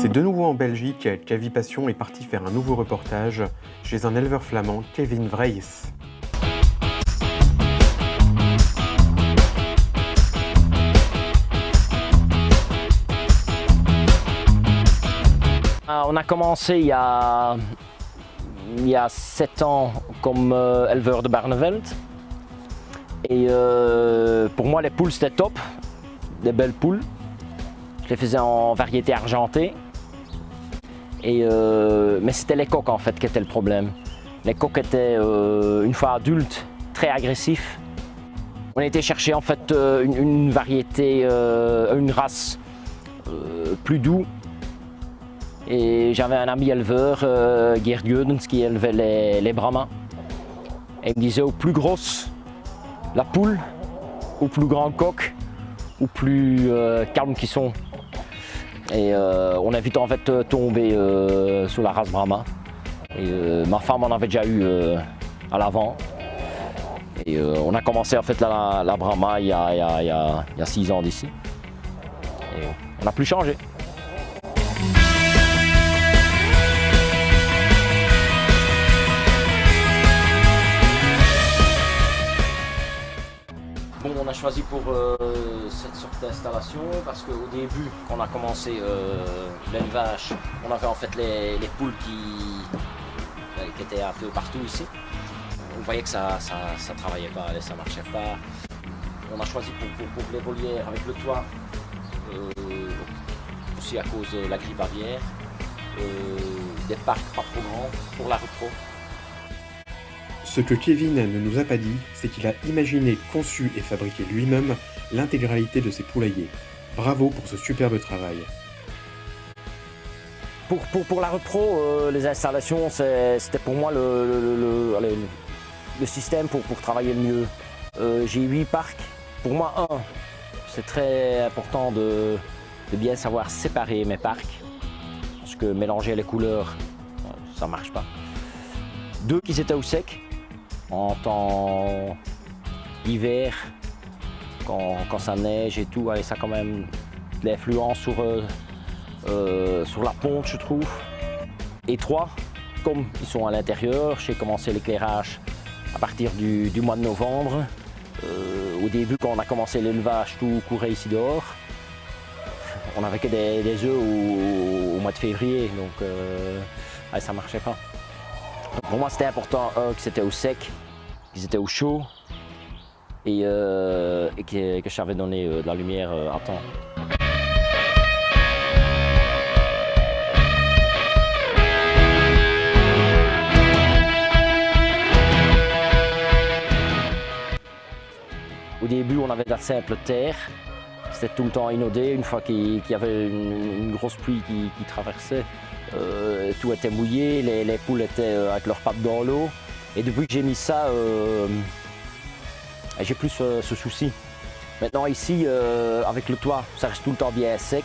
C'est de nouveau en Belgique qu'Avipassion est parti faire un nouveau reportage chez un éleveur flamand, Kevin Vreijs. On a commencé il y a 7 ans comme éleveur de Barneveld. Et pour moi les poules c'était top, des belles poules. Je les faisais en variété argentée. Mais c'était les coqs en fait qui étaient le problème. Les coqs étaient une fois adultes très agressifs. On était chercher en fait une variété, une race plus doux. Et j'avais un ami éleveur, Geert Geudens, qui élevait les brahmas. Et il me disait au plus grosse la poule, au plus grand le coq, au plus calme qu'ils sont. Et on a vite en fait tombé sous la race brahma. Et ma femme en avait déjà eu à l'avant. Et on a commencé en fait la brahma il y a 6 ans d'ici. Et on n'a plus changé. Bon, on a choisi pour cette sorte d'installation parce qu'au début, quand on a commencé l'élevage, on avait en fait les poules qui étaient un peu partout ici. On voyait que ça travaillait pas, ça marchait pas. On a choisi pour les volières avec le toit, aussi à cause de la grippe aviaire, des parcs pas trop grands pour la repro. Ce que Kevin ne nous a pas dit, c'est qu'il a imaginé, conçu et fabriqué lui-même l'intégralité de ses poulaillers. Bravo pour ce superbe travail. Pour la repro, les installations, c'était pour moi le système pour travailler le mieux. J'ai 8 parcs. Pour moi, c'est très important de bien savoir séparer mes parcs. Parce que mélanger les couleurs, ça ne marche pas. 2 qui étaient au sec. En temps hiver, quand ça neige et tout, ça a quand même de l'influence sur la ponte, je trouve. Et 3, comme ils sont à l'intérieur, j'ai commencé l'éclairage à partir du mois de novembre. Au début, quand on a commencé l'élevage, tout courait ici dehors. On n'avait que des œufs au mois de février, donc ça ne marchait pas. Pour moi, c'était important que c'était au sec, qu'ils étaient au chaud et que je savais donner de la lumière à temps. Au début, on avait de la simple terre. C'était tout le temps inondé. Une fois qu'il y avait une grosse pluie qui traversait, tout était mouillé, les poules étaient avec leurs pattes dans l'eau. Et depuis que j'ai mis ça, j'ai plus ce souci. Maintenant ici, avec le toit, ça reste tout le temps bien sec.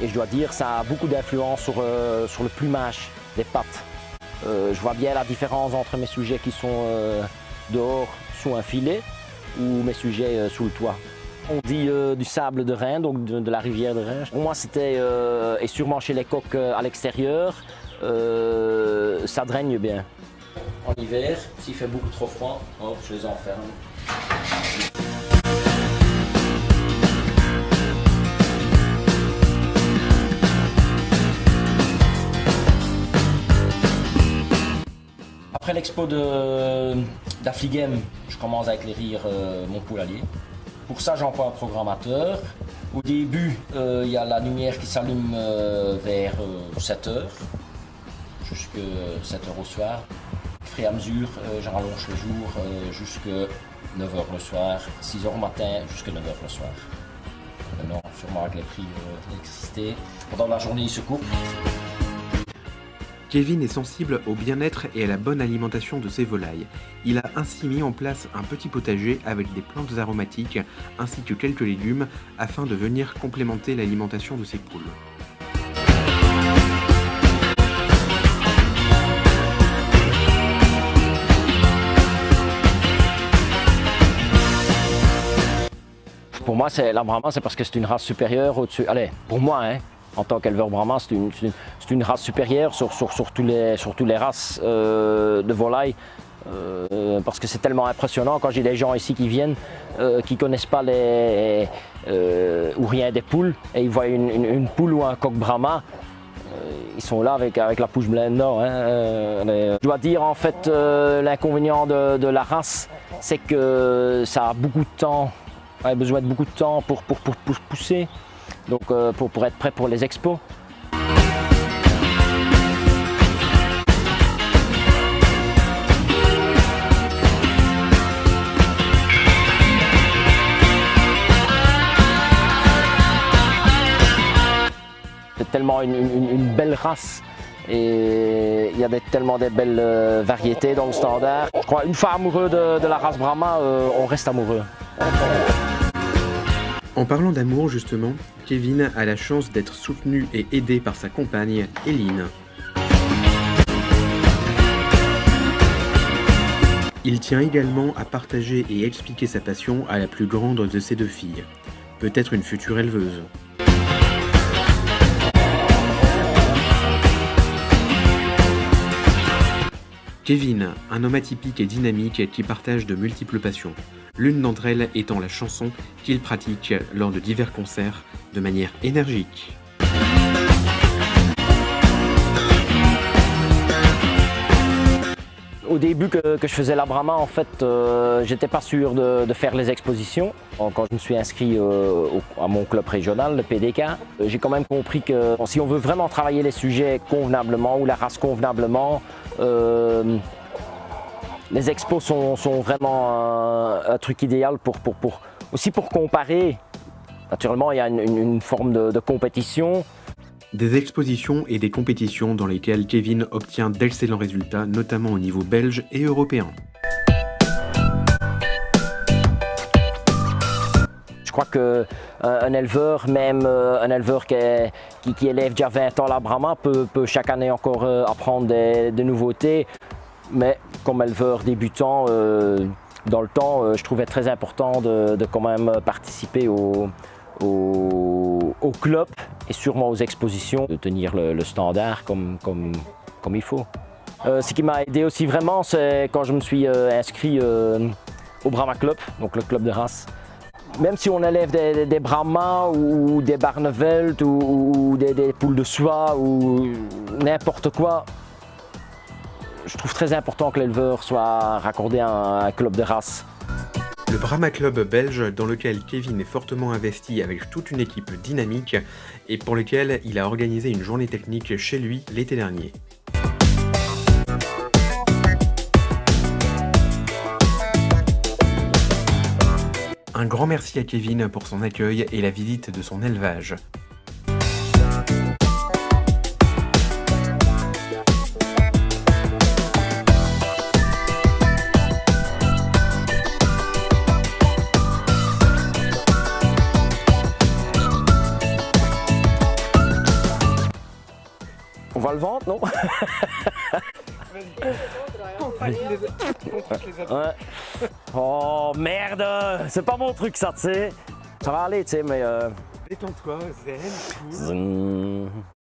Et je dois dire, ça a beaucoup d'influence sur le plumage des pattes. Je vois bien la différence entre mes sujets qui sont dehors sous un filet ou mes sujets sous le toit. On dit du sable de Rhin, donc de la rivière de Rhin. Pour moi, c'était, et sûrement chez les coqs à l'extérieur, ça draine bien. En hiver, s'il fait beaucoup trop froid, je les enferme. Après l'expo d'Affligem, je commence à éclairer mon poulailler. Pour ça, j'emploie un programmateur. Au début, il y a la lumière qui s'allume vers 7 h, jusqu'à 7 h au soir. Au fur et à mesure, je rallonge le jour jusqu'à 9 h le soir, 6 h au matin jusqu'à 9 h le soir. Maintenant, sûrement avec les prix de l'électricité, pendant la journée, il se coupe. Kevin est sensible au bien-être et à la bonne alimentation de ses volailles. Il a ainsi mis en place un petit potager avec des plantes aromatiques ainsi que quelques légumes afin de venir complémenter l'alimentation de ses poules. Pour moi, la Brahma, c'est parce que c'est une race supérieure au-dessus. Allez, pour moi, hein, en tant qu'éleveur Brahma, c'est une race supérieure sur toutes les races de volailles. Parce que c'est tellement impressionnant quand j'ai des gens ici qui viennent, qui ne connaissent pas ou rien des poules, et ils voient une poule ou un coq Brahma. Ils sont là avec la pouche pleine d'or. Je dois dire en fait l'inconvénient de la race, c'est que ça a beaucoup de temps, a besoin de beaucoup de temps pour pousser, donc pour être prêt pour les expos. C'est tellement une belle race et il y a tellement de belles variétés dans le standard. Je crois une fois amoureux de la race Brahma, on reste amoureux. En parlant d'amour justement, Kevin a la chance d'être soutenu et aidé par sa compagne, Eline. Il tient également à partager et expliquer sa passion à la plus grande de ses deux filles, peut-être une future éleveuse. Kevin, un homme atypique et dynamique qui partage de multiples passions, l'une d'entre elles étant la chanson qu'il pratique lors de divers concerts de manière énergique. Au début que je faisais la Brahma, en fait, j'étais pas sûr de faire les expositions. Quand je me suis inscrit à mon club régional, le PDK, j'ai quand même compris que si on veut vraiment travailler les sujets convenablement ou la race convenablement, les expos sont vraiment un truc idéal aussi pour comparer. Naturellement, il y a une forme de compétition. Des expositions et des compétitions dans lesquelles Kevin obtient d'excellents résultats, notamment au niveau belge et européen. Je crois qu'un éleveur, même un éleveur qui élève déjà 20 ans la Brahma, peut chaque année encore apprendre des nouveautés. Mais comme éleveur débutant, dans le temps, je trouvais très important de quand même participer au club et sûrement aux expositions, de tenir le standard comme il faut. Ce qui m'a aidé aussi vraiment, c'est quand je me suis inscrit au Brahma Club, donc le club de race. Même si on élève des Brahmas ou des Barneveld ou des poules de soie ou n'importe quoi, je trouve très important que l'éleveur soit raccordé à un club de race. Le Brahma Club belge, dans lequel Kevin est fortement investi avec toute une équipe dynamique et pour lequel il a organisé une journée technique chez lui l'été dernier. Un grand merci à Kevin pour son accueil et la visite de son élevage. On va le vendre, non? Ouais. Oh merde! C'est pas mon truc ça, tu sais. Ça va aller, tu sais, mais... Détends-toi, zen, cool. Zen.